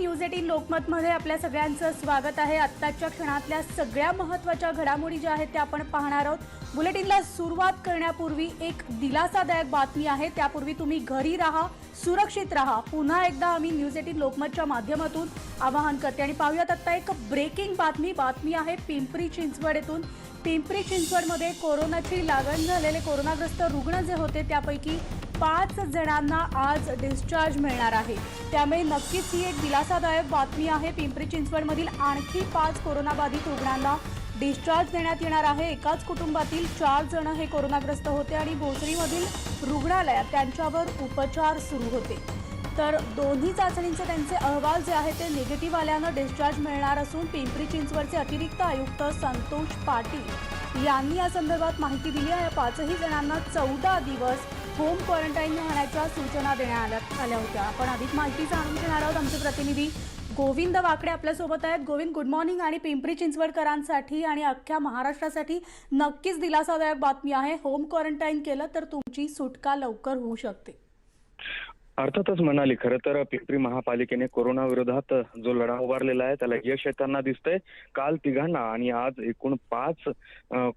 News 18 लोकमतमध्ये आपल्या सगळ्यांचं स्वागत आहे। आत्ताच्या क्षणातल्या सगळ्या महत्त्वाच्या घडामोडी ज्या आहेत त्या आपण पाहणार आहोत। बुलेटिनला सुरुवात करण्यापूर्वी एक दिलासादायक बातमी आहे। त्यापूर्वी तुम्ही घरी राहा, सुरक्षित राहा, पुन्हा एकदा आम्ही न्यूज 18 लोकमतच्या माध्यमातून आवाहन करते। आणि पाहूयात आता एक ब्रेकिंग बातमी आहे पिंपरी चिंचवड येथून। पिंपरी चिंचवडमध्ये कोरोनाची लागण झालेले कोरोनाग्रस्त रुग्ण जे होते त्यापैकी 5 जणांना आज डिस्चार्ज मिळणार आहे। त्यामुळे नक्कीच ही एक दिलासादायक बातमी आहे। पिंपरी चिंचवडमधील आणखी 5 कोरोनाबाधित रुग्णांना डिस्चार्ज देण्यात येणार आहे। एकाच कुटुंबातील 4 जण हे कोरोनाग्रस्त होते आणि भोसरीमधील रुग्णालयात त्यांच्यावर उपचार सुरू होते। तर दोन्ही चाचणींचे त्यांचे अहवाल जे आहेत ते निगेटिव्ह आल्यानं डिस्चार्ज मिळणार असून पिंपरी चिंचवडचे अतिरिक्त आयुक्त संतोष पाटील यांनी या संदर्भात माहिती दिली आहे। 5ही जणांना 14 दिवस होम क्वारंटाईन राहण्याच्या सूचना देण्यात आल्या होत्या। आपण अधिक माहिती जाणून घेणार आहोत। आमचे प्रतिनिधी गोविंद वाकडे आपल्या सोबत आहेत। Govind, good morning. आणि पिंपरी चिंचवडकरांसाठी आणि अख्ख्या महाराष्ट्रासाठी नक्कीच दिलासादायक बातमी आहे। होम क्वारंटाईन केलं तर तुमची सुटका लवकर होऊ शकते। अर्थातच म्हणाली, खरं तर पिंपरी महापालिकेने कोरोना विरोधात जो लढा उभारलेला आहे त्याला यश येताना दिसतंय। काल 3घांना आणि आज एकूण 5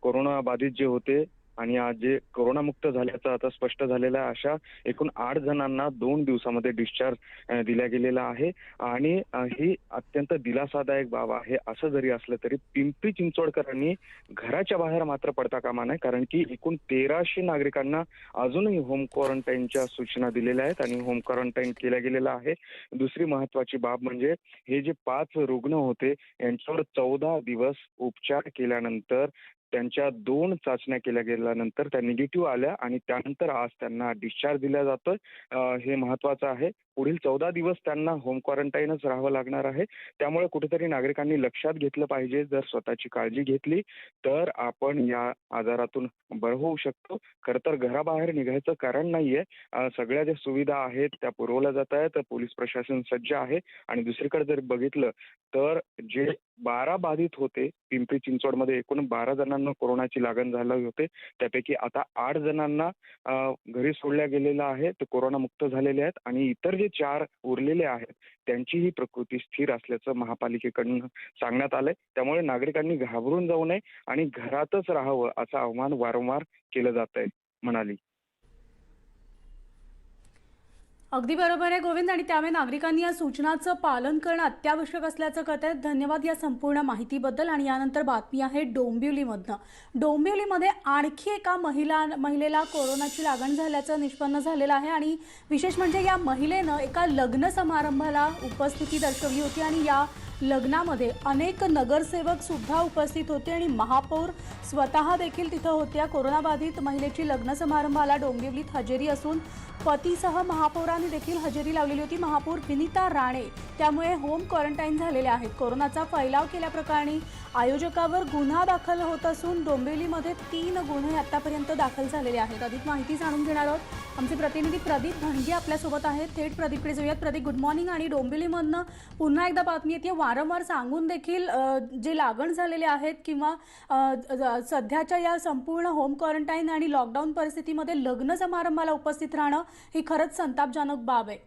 कोरोना बाधित जे होते आणि आज जे कोरोनामुक्त झाल्याचं आता स्पष्ट झालेलं आहे, अशा एकूण 8 जणांना 2 दिवसामध्ये डिस्चार्ज दिला गेलेला आहे। आणि ही अत्यंत दिलासादायक बाब आहे। असं जरी असलं तरी पिंपरी चिंचवडकरांनी घराच्या बाहेर मात्र पडता कामा नये, कारण की एकूण 1300 नागरिकांना अजूनही होम क्वारंटाईनच्या सूचना दिलेल्या आहेत आणि होम क्वारंटाईन केल्या गेलेलं आहे। दुसरी महत्वाची बाब म्हणजे हे जे 5 रुग्ण होते यांच्यावर 14 दिवस उपचार केल्यानंतर त्यांच्या 2 चाचण्या केल्या गेल्यानंतर त्या निगेटिव्ह आल्या आणि त्यानंतर आज त्यांना डिस्चार्ज दिला जातोय। हे महत्वाचं आहे। पुढील 14 दिवस त्यांना होम क्वारंटाईनच राहावं लागणार आहे। त्यामुळे कुठेतरी नागरिकांनी लक्षात घेतलं पाहिजे, जर स्वतःची काळजी घेतली तर आपण या आजारातून बरं होऊ शकतो। खरं तर घराबाहेर निघायचं कारण नाहीये। सगळ्या ज्या सुविधा आहेत त्या पुरवल्या जात आहेत, पोलीस प्रशासन सज्ज आहे। आणि दुसरीकडे जर बघितलं तर जे 12 बाधित होते पिंपरी चिंचवडमध्ये, एकूण 12 जणांना कोरोनाची लागण झाली होते, त्यापैकी आता 8 जणांना घरी सोडल्या गेलेलं आहे, ते कोरोनामुक्त झालेले आहेत। आणि इतर जे 4 उरलेले आहेत त्यांचीही प्रकृती स्थिर असल्याचं महापालिकेकडून सांगण्यात आलंय। त्यामुळे नागरिकांनी घाबरून जाऊ नये आणि घरातच राहावं असं आवाहन वारंवार केलं जात आहे, म्हणाली। अगदी बरोबर आहे गोविंद। आणि त्यामुळे नागरिकांनी या सूचनांचं पालन करणं अत्यावश्यक असल्याचं कळतंय। धन्यवाद या संपूर्ण माहितीबद्दल। आणि यानंतर बातमी आहे डोंबिवलीमधनं। डोंबिवलीमध्ये आणखी एका महिलेला कोरोनाची लागण झाल्याचं निष्पन्न झालेलं आहे। आणि विशेष म्हणजे या महिलेनं एका लग्न समारंभाला उपस्थिती दर्शवली होती आणि या लग्नामध्ये अनेक नगरसेवक सुद्धा उपस्थित होते आणि महापौर स्वतः देखील तिथं होत्या। कोरोनाबाधित महिलेची लग्न समारंभाला डोंबिवलीत हजेरी असून पतीसह महापौरांनी देखील हजेरी लावलेली होती, महापौर विनीता राणे। त्यामुळे होम क्वारंटाईन झालेले आहेत। कोरोनाचा फैलाव केल्याप्रकरणी आयोजकावर गुन्हा दाखल होत असून डोंबिवलीमध्ये 3 गुन्हे आतापर्यंत दाखल झालेले आहेत। अधिक माहिती जाणून घेणार आहोत। आमचे प्रतिनिधी प्रदीप धनगे आपल्यासोबत आहेत। थेट प्रदीपकडे जाऊयात। Pradeep, good morning. आणि डोंबिवलीमधनं पुन्हा एकदा बातमी येते, वारंवार सांगून देखील जे लागण झालेले आहेत किंवा सध्याच्या या संपूर्ण होम क्वारंटाईन आणि लॉकडाऊन परिस्थितीमध्ये लग्न समारंभाला उपस्थित राहणं ही खरंच संतापजनक बाब आहे।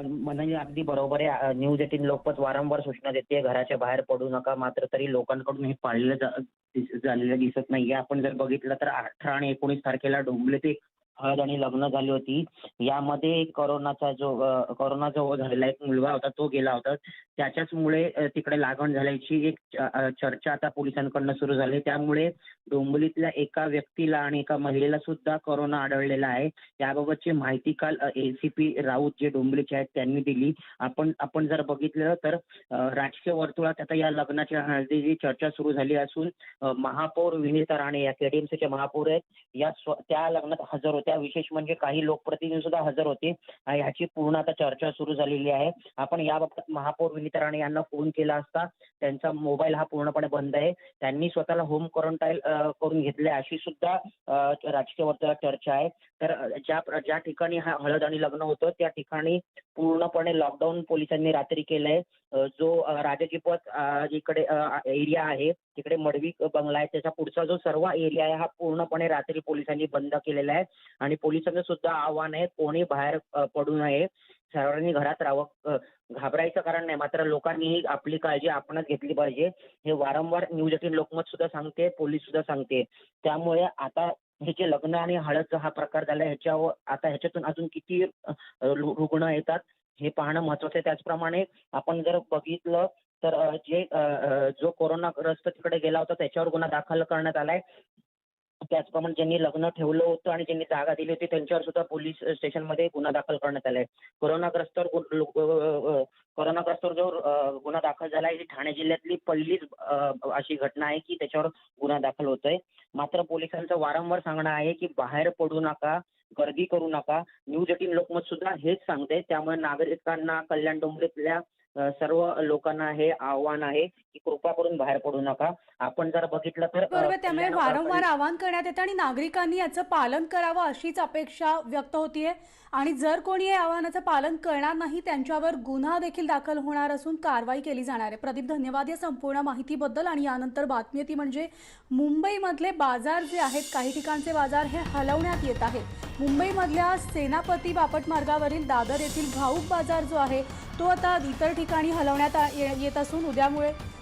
म्हणजे अगदी बरोबर आहे। न्यूज 18 लोकमत वारंवार सूचना देते, घराच्या बाहेर पडू नका, मात्र तरी लोकांकडून हे पाळलं झालेलं दिसत नाहीये। आपण जर बघितलं तर 18 आणि 19 तारखेला डोंबिवलीत हळद आणि लग्न झाली होती। यामध्ये कोरोना जो झालेला एक मुलगा होता तो गेला होता। त्याच्याचमुळे तिकडे लागण झाल्याची एक चर्चा आता पोलिसांकडून सुरू झाली। त्यामुळे डोंबिवलीतल्या एका व्यक्तीला आणि एका महिलेला सुद्धा कोरोना आढळलेला आहे। याबाबतची माहिती काल ACP राऊत जे डोंबिवलीचे आहेत त्यांनी दिली। आपण जर बघितलं तर राजकीय वर्तुळात आता या लग्नाच्या हळदीची चर्चा सुरू झाली असून महापौर विनीता राणे या KDMCचे महापौर आहेत, त्या लग्नात हजर होत्या। विशेष म्हणजे काही लोकप्रतिनिधी सुद्धा हजर होते। ह्याची पूर्ण आता चर्चा सुरू झालेली आहे। आपण याबाबत महापौर विनीता राणे यांना फोन केला असता त्यांचा मोबाईल हा पूर्णपणे बंद आहे। त्यांनी स्वतःला होम क्वारंटाईन करून घेतले अशी सुद्धा राजकीय वर्तुळात चर्चा आहे। तर ज्या ठिकाणी हळद आणि लग्न होतं त्या ठिकाणी पूर्णपणे लॉकडाऊन पोलिसांनी रात्री केलंय। जो राजाजी पथ इकडे एरिया आहे, तिकडे मडवी बंगला आहे, त्याच्या पुढचा जो सर्व एरिया आहे हा पूर्णपणे रात्री पोलिसांनी बंद केलेला आहे. आणि पोलिसांचं सुद्धा आव्हान आहे, कोणी बाहेर पडू नये, सर्वांनी घरात राहावं. घाबरायचं कारण नाही, मात्र लोकांनीही आपली काळजी आपणच घेतली पाहिजे. हे वारंवार न्यूज 18 लोकमत सुद्धा सांगते, पोलीस सुद्धा सांगते. त्यामुळे आता हे जे लग्न आणि हळदचा हा प्रकार झाला, ह्याच्यावर आता ह्याच्यातून अजून किती रुग्ण येतात हे पाहणं महत्वाचं आहे. त्याचप्रमाणे आपण जर बघितलं तर जो कोरोनाग्रस्त तिकडे गेला होता त्याच्यावर गुन्हा दाखल करण्यात आलाय. त्याचप्रमाणे ज्यांनी लग्न ठेवलं होतं आणि ज्यांनी जागा दिली होती त्यांच्यावर सुद्धा पोलीस स्टेशनमध्ये गुन्हा दाखल करण्यात आलाय. कोरोनाग्रस्तावर जो गुन्हा दाखल झालाय ही ठाणे जिल्ह्यातली पहिलीच अशी घटना आहे की त्याच्यावर गुन्हा दाखल होतोय. मात्र पोलिसांचं वारंवार सांगणं आहे की बाहेर पडू नका, गर्दी करू नका. न्यूज 18 लोकमत सुद्धा हेच सांगते. त्यामुळे नागरिकांना, कल्याण डोंबिवलीतल्या सर्व लोकांना हे आव्हान आहे की कृपा करून बाहेर पडू नका. आपण जर बघितलं तर बरोबर, त्यामुळे वारंवार आवाहन करण्यात येतं आणि नागरिकांनी याचं पालन करावं अशीच अपेक्षा व्यक्त होतीये. आणि जर कोणी या आवाहनाचं पालन करणार नाही त्यांच्यावर गुन्हा देखील दाखल होणार असून कारवाई केली जाणार आहे. प्रदीप, धन्यवाद या संपूर्ण माहितीबद्दल. आणि यानंतर बातमी ती म्हणजे मुंबईमधले बाजार जे आहेत, काही ठिकाणचे बाजार हे हलवण्यात येत आहेत. मुंबईमधल्या सेनापती बापट मार्गावरील दादर येथील घाऊक बाजार जो आहे तो आता इतर ठिकाणी हलवण्यात येत असून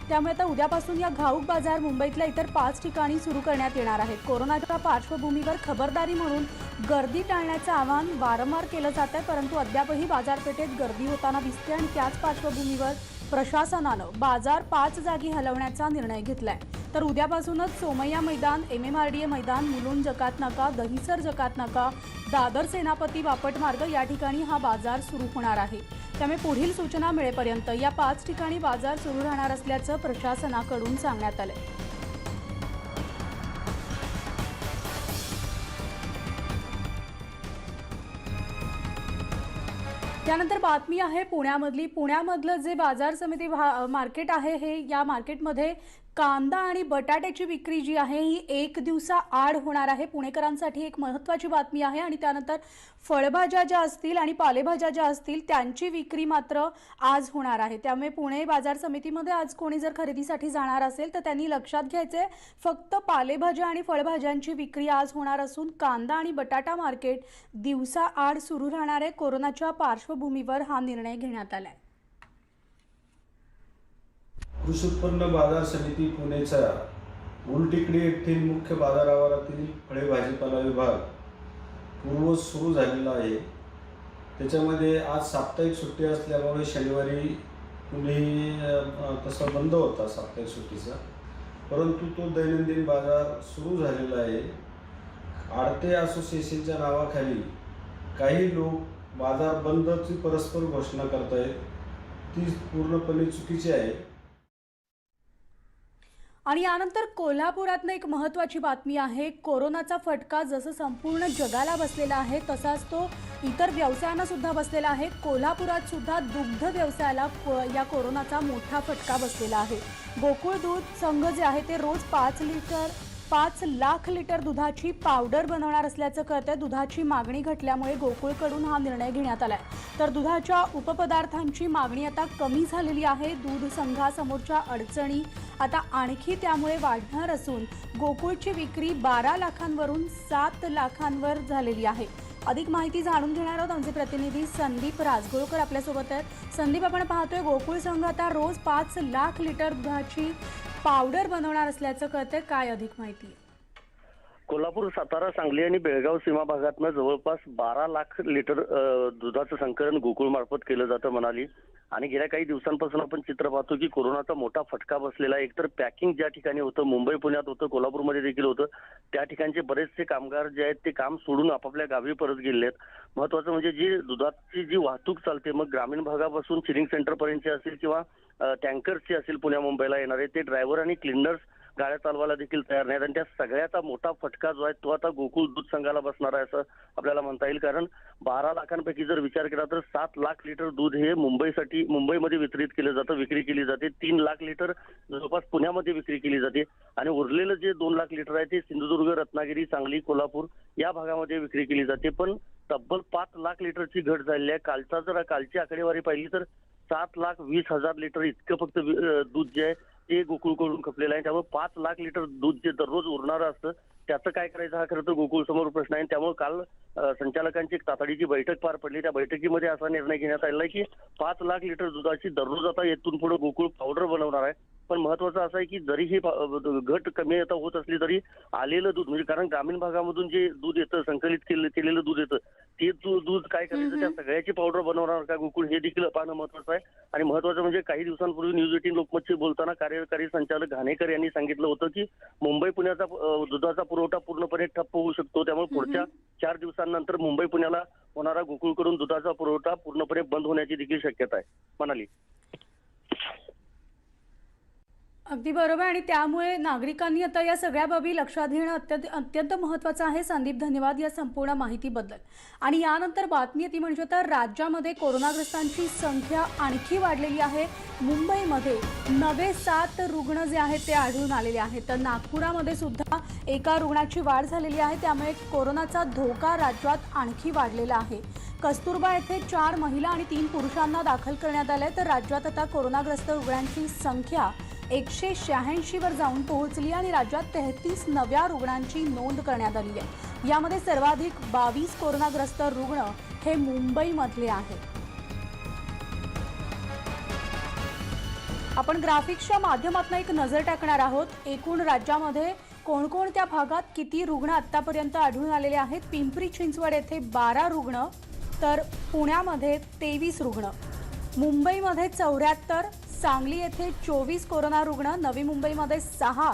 त्यामुळे आता उद्यापासून या घाऊक बाजार मुंबईतल्या इतर 5 ठिकाणी सुरू करण्यात येणार आहेत. कोरोनाच्या पार्श्वभूमीवर खबरदारी म्हणून गर्दी टाळण्याचं आवाहन वारंवार केलं जात आहे, परंतु अद्यापही बाजारपेठेत गर्दी होताना दिसते. आणि त्याच पार्श्वभूमीवर प्रशासनानं बाजार 5 जागी हलवण्याचा निर्णय घेतलाय. तर उद्यापासूनच सोमय्या मैदान, MMRDA मैदान, मुलुंड जकात नाका, दहिसर जकात नाका, दादर सेनापती बापट मार्ग या ठिकाणी हा बाजार सुरू होणार आहे. त्यामुळे पुढील सूचना मिळेपर्यंत या 5 ठिकाणी बाजार सुरू राहणार असल्याचं प्रशासनाकडून सांगण्यात आलंय. त्यानंतर बातमी आहे पुण्यामधलं जे बाजार समिती मार्केट आहे, हे या मार्केटमध्ये कांदा आणि बटाट्याची विक्री जी आहे ही 1 दिवसाआड होणार आहे. पुणेकरांसाठी एक महत्त्वाची बातमी आहे. आणि त्यानंतर फळभाज्या ज्या असतील आणि पालेभाज्या ज्या असतील त्यांची विक्री मात्र आज होणार आहे. त्यामुळे पुणे बाजार समितीमध्ये आज कोणी जर खरेदीसाठी जाणार असेल तर त्यांनी लक्षात घ्यायचे, फक्त पालेभाज्या आणि फळभाज्यांची विक्री आज होणार असून कांदा आणि बटाटा मार्केट दिवसाआड सुरू राहणार आहे. कोरोनाच्या पार्श्वभूमीवर हा निर्णय घेण्यात आलाय. कृषी उत्पन्न बाजार समिती पुणेचा उलटेकडे येथील मुख्य बाजार आवारातील फळे भाजीपाला विभाग पूर्व सुरू झालेला आहे. त्याच्यामध्ये आज साप्ताहिक सुट्टी असल्यामुळे शनिवारी कुणीही तसा बंद होता साप्ताहिक सुट्टीचा, परंतु तो दैनंदिन बाजार सुरू झालेला आहे. आडते असोसिएशनच्या नावाखाली काही लोक बाजार बंदची परस्पर घोषणा करतायत, ती पूर्णपणे चुकीची आहे. आणि यानंतर कोल्हापुरातनं एक महत्त्वाची बातमी आहे. कोरोनाचा फटका जसं संपूर्ण जगाला बसलेला आहे तसाच तो इतर व्यवसायांना सुद्धा बसलेला आहे. कोल्हापुरात सुद्धा दुग्ध व्यवसायाला या कोरोनाचा मोठा फटका बसलेला आहे. गोकुळ दूध संघ जे आहे ते रोज 5 लाख लिटर दुधाची पावडर बनवणार असल्याचं कळतंय. दुधाची मागणी घटल्यामुळे गोकुळकडून हा निर्णय घेण्यात आलाय. तर दुधाच्या उपपदार्थांची मागणी आता कमी झालेली आहे. दूध संघासमोरच्या अडचणी आता आणखी त्यामुळे वाढणार असून गोकुळची विक्री 12 लाखांवरून 7 लाखांवर झालेली आहे. अधिक माहिती जाणून घेणार आहोत. आमचे प्रतिनिधी संदीप राजगोळकर आपल्यासोबत आहेत. संदीप, आपण पाहतोय गोकुळ संघ आता रोज 5 लाख लिटर दुधाची पावडर बनवणार असल्याचं कळतंय. काय अधिक माहिती? कोल्हापूर, सातारा, सांगली आणि बेळगाव सीमा भागातनं जवळपास 12 लाख लिटर दुधाचं संकलन गोकुळ मार्फत केलं जातं म्हणाली. आणि गेल्या काही दिवसांपासून आपण चित्र पाहतो की कोरोनाचा मोठा फटका बसलेला आहे. एकतर पॅकिंग ज्या ठिकाणी होतं, मुंबई पुण्यात होतं, कोल्हापूरमध्ये देखील होतं, त्या ठिकाणचे बरेचसे कामगार जे आहेत ते काम सोडून आपापल्या गावी परत गेले आहेत. महत्वाचं म्हणजे जी दुधाची जी वाहतूक चालते, मग ग्रामीण भागापासून चिलिंग सेंटरपर्यंतची असेल किंवा टँकर्सची असेल पुण्या मुंबईला येणारे, ते ड्रायव्हर आणि क्लिनर्स गाड्या चालवायला देखील तयार नाहीत. आणि त्या सगळ्याचा मोठा फटका जो आहे तो आता गोकुळ दूध संघाला बसणार आहे असं आपल्याला म्हणता येईल. कारण 12 लाखांपैकी जर विचार केला तर 7 लाख लिटर दूध हे मुंबईमध्ये वितरित केलं जातं, विक्री केली जाते. 3 लाख लिटर जवळपास पुण्यामध्ये विक्री केली जाते. आणि उरलेलं जे 2 लाख लिटर आहे ते सिंधुदुर्ग, रत्नागिरी, सांगली, कोल्हापूर या भागामध्ये विक्री केली जाते. पण तब्बल 5 लाख लिटरची घट झालेली आहे. कालची आकडेवारी पाहिली तर 7,20,000 लिटर इतकं फक्त दूध जे आहे ते गोकुळकडून खपलेलं आहे. त्यामुळे 5 लाख लिटर दूध जे दररोज उरणारं असतं त्याचं काय करायचं हा खरं तर गोकुळ समोर प्रश्न आहे. त्यामुळे काल संचालकांची एक तातडीची बैठक पार पडली. त्या बैठकीमध्ये असा निर्णय घेण्यात आलेला आहे की 5 लाख लिटर दुधाची दररोज आता येथून पुढे गोकुळ पावडर बनवणार आहे. पण महत्वाचं असं आहे की जरी ही घट कमी आता होत असली तरी आलेलं दूध म्हणजे कारण ग्रामीण भागामधून जे दूध येतं संकलित केलेलं दूध येतं ते दूध काय करायचं त्या सगळ्याची पावडर बनवणार का गोकुळ हे देखील पाहणं महत्वाचं आहे. आणि महत्वाचं म्हणजे काही दिवसांपूर्वी न्यूज 18 लोकमतशी बोलताना कार्यकारी संचालक घाणेकर यांनी सांगितलं होतं की मुंबई पुण्याचा दुधाचा पुरवठा पूर्णपणे ठप्प होऊ शकतो. त्यामुळे पुढच्या 4 दिवसांनंतर मुंबई पुण्याला होणारा गोकुळकडून दुधाचा पुरवठा पूर्णपणे बंद होण्याची देखील शक्यता आहे म्हणाली. अगदी बरोबर आणि त्यामुळे नागरिकांनी आता या सगळ्या बाबी लक्षात घेणं अत्यंत महत्त्वाचं आहे. संदीप, धन्यवाद या संपूर्ण माहितीबद्दल. आणि यानंतर बातमी येते म्हणजे तर राज्यामध्ये कोरोनाग्रस्तांची संख्या आणखी वाढलेली आहे. मुंबईमध्ये नवे 7 रुग्ण जे आहेत ते आढळून आलेले आहेत. तर नागपुरामध्ये सुद्धा एका रुग्णाची वाढ झालेली आहे. त्यामुळे कोरोनाचा धोका राज्यात आणखी वाढलेला आहे. कस्तुरबा येथे 4 महिला आणि 3 पुरुषांना दाखल करण्यात आले. तर राज्यात आता कोरोनाग्रस्त रुग्णांची संख्या 186 वर जाऊन पोहोचली आणि राज्यात 33 नव्या रुग्णांची नोंद करण्यात आली आहे. यामध्ये सर्वाधिक 22 कोरोनाग्रस्त रुग्ण हे मुंबईमधले आहेत. आपण ग्राफिक्सच्या माध्यमातून एक नजर टाकणार आहोत. एकूण राज्यामध्ये कोणकोणत्या भागात किती रुग्ण आतापर्यंत आढळून आलेले आहेत. पिंपरी चिंचवड येथे 12 रुग्ण, तर पुण्यामध्ये 23 रुग्ण, मुंबईमध्ये 74, सांगली येथे 24 कोरोना रुग्ण, नवी मुंबईमध्ये 6,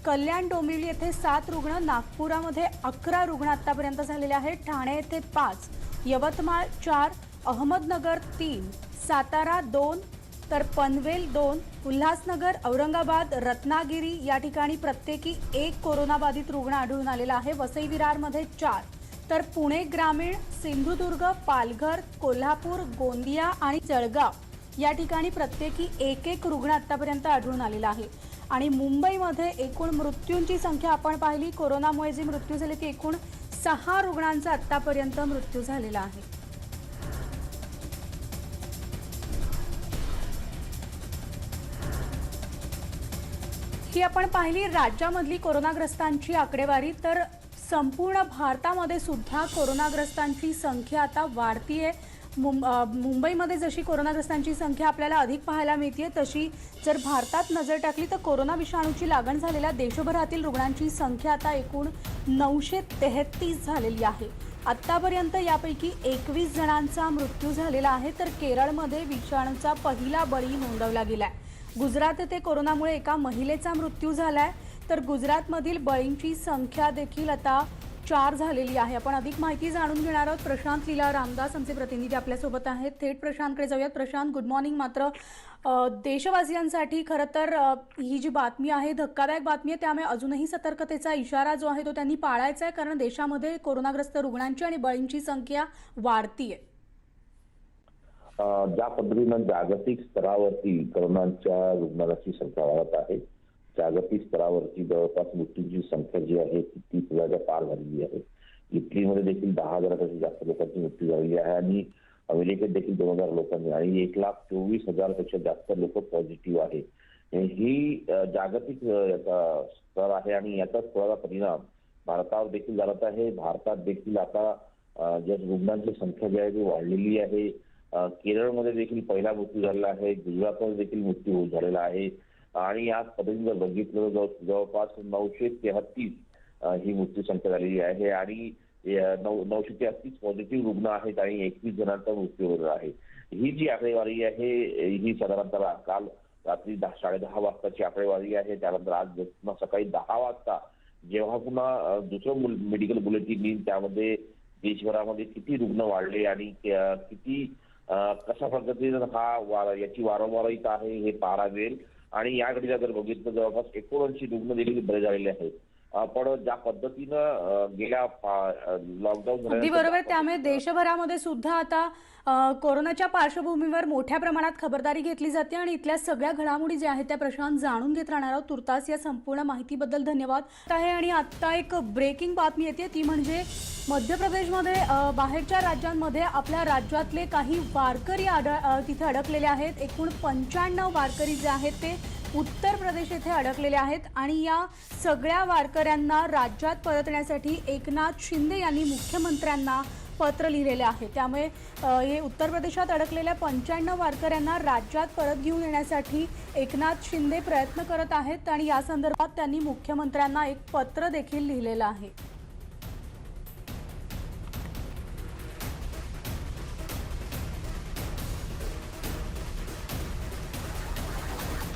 कल्याण डोंबिवली येथे 7 रुग्ण, नागपुरामध्ये 11 रुग्ण आतापर्यंत झालेले आहेत, ठाणे येथे 5, यवतमाळ 4, अहमदनगर 3, सातारा 2, तर पनवेल 2, उल्हासनगर, औरंगाबाद, रत्नागिरी या ठिकाणी प्रत्येकी 1 कोरोनाबाधित रुग्ण आढळून आलेला आहे. वसई विरारमध्ये 4, तर पुणे ग्रामीण, सिंधुदुर्ग, पालघर, कोल्हापूर, गोंदिया आणि जळगाव या ठिकाणी प्रत्येकी 1 रुग्ण आतापर्यंत आढळून आलेला आहे. आणि मुंबईमध्ये एकूण मृत्यूंची संख्या आपण पाहिली. कोरोनामुळे जी मृत्यू झाली ती एकूण 6 रुग्णांचा आतापर्यंत मृत्यू झालेला आहे. ही आपण पाहिली राज्यामधली कोरोनाग्रस्तांची आकडेवारी. तर संपूर्ण भारतामध्ये सुद्धा कोरोनाग्रस्तांची संख्या आता वाढतीये. मुंबईमध्ये जशी कोरोनाग्रस्तांची संख्या आपल्याला अधिक पाहायला मिळते तशी जर भारतात नजर टाकली तर कोरोना विषाणूची लागण झालेल्या देशभरातील रुग्णांची संख्या आता एकूण 933 झालेली आहे. आत्तापर्यंत यापैकी 21 जणांचा मृत्यू झालेला आहे. तर केरळमध्ये विषाणूचा पहिला बळी नोंदवला गेलाय. गुजरात येथे कोरोनामुळे एका महिलेचा मृत्यू झालाय. तर गुजरातमधील बळींची संख्या देखील आता 4 झालेली आहे. आपण अधिक माहिती जाणून घेणार आहोत. प्रशांत लीला रामदास आमचे प्रतिनिधी आपल्यासोबत आहेत. थेट प्रशांतकडे जाऊयात. Prashant, good morning. मात्र देशवासियांसाठी खरं तर ही जी बातमी आहे धक्कादायक बातमी आहे. त्यामुळे अजूनही सतर्कतेचा इशारा जो आहे तो त्यांनी पाळायचा आहे, कारण देशामध्ये कोरोनाग्रस्त रुग्णांची आणि बळींची संख्या वाढतीये. ज्या पद्धतीनं जागतिक स्तरावरती कोरोनाच्या रुग्णांची संख्या वाढत आहे, जागतिक स्तरावरती जवळपास मृत्यूंची संख्या जी आहे ती 30,000च्या पार झालेली आहे. इटलीमध्ये देखील 10,000पेक्षा जास्त लोकांची मृत्यू झालेली आहे आणि अमेरिकेत देखील 2,000 लोकांनी आणि 1,24,000पेक्षा जास्त लोक पॉझिटिव्ह आहे. ही जागतिक याचा स्तर आहे आणि याचाच थोडा परिणाम भारतावर देखील झाला आहे. भारतात देखील आता ज्या रुग्णांची संख्या जी आहे ती वाढलेली आहे. केरळमध्ये देखील पहिला मृत्यू झालेला आहे. गुजरातमध्ये देखील मृत्यू झालेला आहे आणि याच पद्धतीने जर बघितलं जवळपास 933 ही मृत्यू संख्या झालेली आहे आणि 933 पॉझिटिव्ह रुग्ण आहेत आणि 21 जणांचा मृत्यू झालेला आहे. ही जी आकडेवारी आहे ही साधारणतः काल रात्री 10:30 वाजताची आकडेवारी आहे. त्यानंतर आज सकाळी 10 वाजता जेव्हा पुन्हा दुसरं मेडिकल बुलेटिन येईल त्यामध्ये देशभरामध्ये किती रुग्ण वाढले आणि किती कशा पद्धतीने याची वारंवारता आहे हे पाहायला मिळेल. आणि या घडीला जर बघितलं जवळपास 79 रुग्ण देखील बरे झालेले आहेत. पण ज्या पद्धतीनं गेल्या लॉकडाऊन अगदी बरोबर. त्यामुळे देशभरामध्ये सुद्धा आता कोरोनाच्या पार्श्वभूमीवर मोठ्या प्रमाणात खबरदारी घेतली जाते आणि इथल्या सगळ्या घडामोडी ज्या आहेत त्या प्रशांत जाणून घेत राहणार आहोत. तुर्तास या संपूर्ण माहितीबद्दल धन्यवाद आहे. आणि आता एक ब्रेकिंग बातमी येते, ती म्हणजे मध्य प्रदेशमध्ये बाहेरच्या राज्यांमध्ये आपल्या राज्यातले काही वारकरी तिथे अडकलेले आहेत. एकूण 95 वारकरी जे आहेत ते उत्तर प्रदेश येथे अडकलेले आहेत आणि या सगळ्या वारकऱ्यांना राज्यात परतण्यासाठी एकनाथ शिंदे यांनी मुख्यमंत्र्यांना पत्र लिहिलेले आहे. त्यामुळे हे उत्तर प्रदेशात अडकलेल्या 95 वारकऱ्यांना राज्यात परत घेऊन येण्यासाठी एकनाथ शिंदे प्रयत्न करत आहेत आणि या संदर्भात त्यांनी मुख्यमंत्र्यांना एक पत्र देखील लिहिलेलं आहे.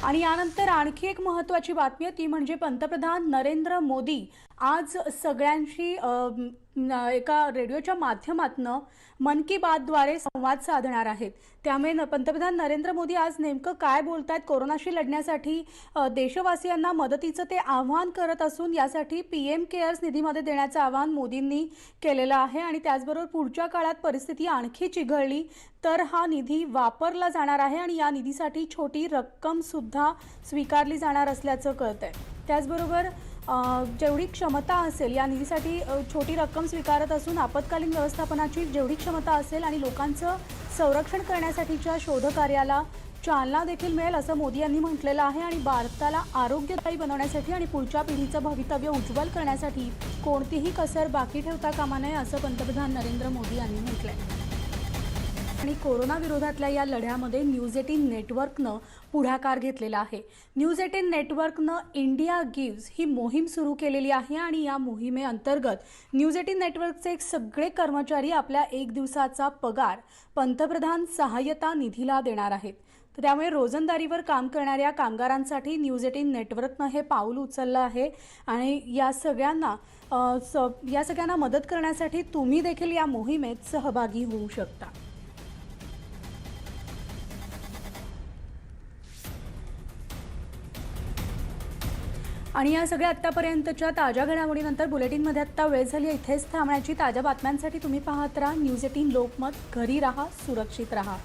आणि यानंतर आणखी एक महत्त्वाची बातमी आहे, ती म्हणजे पंतप्रधान नरेंद्र मोदी आज सगळ्यांशी एका रेडिओच्या माध्यमातून मन की बातद्वारे संवाद साधणार आहेत. त्यामुळे पंतप्रधान नरेंद्र मोदी आज नेमकं काय बोलतायत, कोरोनाशी लढण्यासाठी देशवासियांना मदतीचं ते आवाहन करत असून यासाठी PM केअर्स निधीमध्ये देण्याचं आवाहन मोदींनी केलेलं आहे. आणि त्याचबरोबर पुढच्या काळात परिस्थिती आणखी चिघळली तर हा निधी वापरला जाणार आहे आणि या निधीसाठी छोटी रक्कम सुद्धा स्वीकारली जाणार असल्याचं कळतंय. त्याचबरोबर जेवढी क्षमता असेल या निधीसाठी छोटी रक्कम स्वीकारत असून आपत्कालीन व्यवस्थापनाची जेवढी क्षमता असेल आणि लोकांचं संरक्षण करण्यासाठीच्या शोधकार्याला चालना देखील मिळेल असं मोदी यांनी म्हटलेलं आहे. आणि भारताला आरोग्यदायी बनवण्यासाठी आणि पुढच्या पिढीचं भवितव्य उज्ज्वल करण्यासाठी कोणतीही कसर बाकी ठेवता कामा नये असं पंतप्रधान नरेंद्र मोदी यांनी म्हटलंय. आणि कोरोना विरोधातल्या या लढ्यामध्ये न्यूज 18 नेटवर्कनं पुढाकार घेतलेला आहे. न्यूज 18 नेटवर्कनं इंडिया गिव्स ही मोहीम सुरू केलेली आहे आणि या मोहिमेअंतर्गत न्यूज 18 नेटवर्कचे सगळे कर्मचारी आपल्या 1 दिवसाचा पगार पंतप्रधान सहाय्यता निधीला देणार आहेत. तर त्यामुळे रोजंदारीवर काम करणाऱ्या कामगारांसाठी न्यूज 18 नेटवर्कनं हे पाऊल उचललं आहे आणि या सगळ्यांना मदत करण्यासाठी तुम्ही देखील या मोहिमेत सहभागी होऊ शकता. आणि या सगळ्या आत्तापर्यंतच्या ताज्या घडामोडीनंतर बुलेटिनमध्ये आत्ता वेळ झाली इथेच थांबण्याची. ताज्या बातम्यांसाठी तुम्ही पाहत राहा न्यूज 18 लोकमत. घरी राहा, सुरक्षित राहा.